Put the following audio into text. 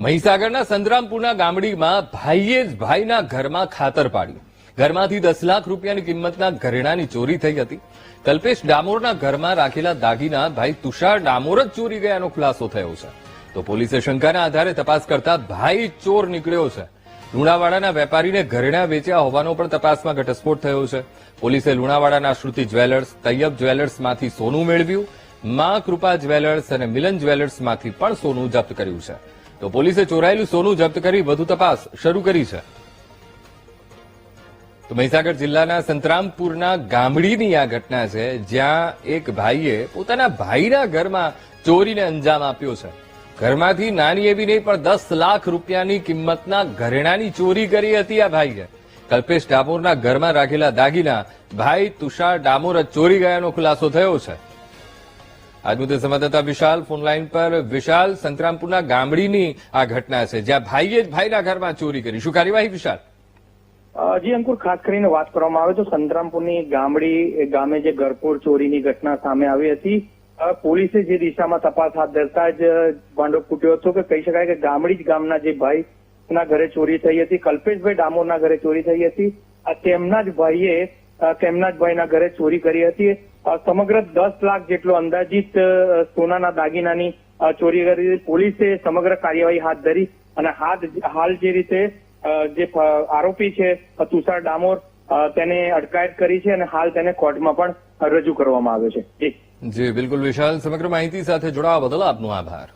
મહીસાગરના સંતરામપુરના ગામડીમાં ભાઈએ જ ભાઈના ઘરમાં ખાતર પાડ્યું. ઘરમાંથી 10 લાખ રૂપિયાની કિંમતના ઘરેણાની ચોરી થઈ હતી. કલ્પેશ ડામોરના ઘરમાં રાખેલા દાગીના ભાઈ તુષાર ડામોર જ ચોરી ગયાનો ખુલાસો થયો છે. તો પોલીસે શંકાના આધારે તપાસ કરતા ભાઈ ચોર નીકળ્યો છે. લુણાવાડાના વેપારીને ઘરેણા વેચ્યા હોવાનો પણ તપાસમાં ઘટસ્ફોટ થયો છે. પોલીસે લુણાવાડાના શ્રુતિ જ્વેલર્સ, તૈયબ જ્વેલર્સમાંથી સોનું મેળવ્યું. માં કૃપા જ્વેલર્સ અને મિલન જ્વેલર્સમાંથી પણ સોનું જપ્ત કર્યું છે. તો પોલીસે ચોરાયેલું સોનું જપ્ત કરી વધુ તપાસ શરૂ કરી છે. તો મહીસાગર જિલ્લાના સંતરામપુરના ગામડીની આ ઘટના છે, જ્યાં એક ભાઈએ પોતાના ભાઈના ઘરમાં ચોરીને અંજામ આપ્યો છે. ઘરમાંથી નાની એવી નહીં પણ 10 લાખ રૂપિયાની કિંમતના ઘરેણાની ચોરી કરી હતી આ ભાઈએ. કલ્પેશ ડામોરના ઘરમાં રાખેલા દાગીના ભાઈ તુષાર ડામોર જ ચોરી ગયાનો ખુલાસો થયો છે. આજ મુદ્દે સંવાદદાતા વિશાલ ફોનલાઈન પર. વિશાલ, સંતરામપુરના ગામડીની આ ઘટના છે, જ્યાં ભાઈએ જ ભાઈના ઘરમાં ચોરી કરી. શું કાર્યવાહી વિશાલ? જી અંકુર, ખાસ કરીને વાત કરવામાં આવે તો સંતરામપુરની ગામડી ગામે જે ઘરફોડ ચોરીની ઘટના સામે આવી હતી. પોલીસે જે દિશામાં તપાસ હાથ ધરતા જ ભાંડો ફૂટ્યો હતો કે કહી શકાય કે ગામડી જ ગામના જે ભાઈના ઘરે ચોરી થઈ હતી, કલ્પેશભાઈ ડામોરના ઘરે ચોરી થઈ હતી. તેમના જ ભાઈના ઘરે ચોરી કરી હતી. સમગ્ર 10 લાખ જેટલો અંદાજિત સોનાના દાગીનાની ચોરી કરી. પોલીસે સમગ્ર કાર્યવાહી હાથ ધરી અને હાલ જે રીતે જે આરોપી છે તુષાર ડામોર, તેને અટકાયત કરી છે અને હાલ તેને કોર્ટમાં પણ રજૂ કરવામાં આવ્યો છે. જી બિલકુલ વિશાલ, સમગ્ર માહિતી સાથે જોડાવા બદલ આપનો આભાર.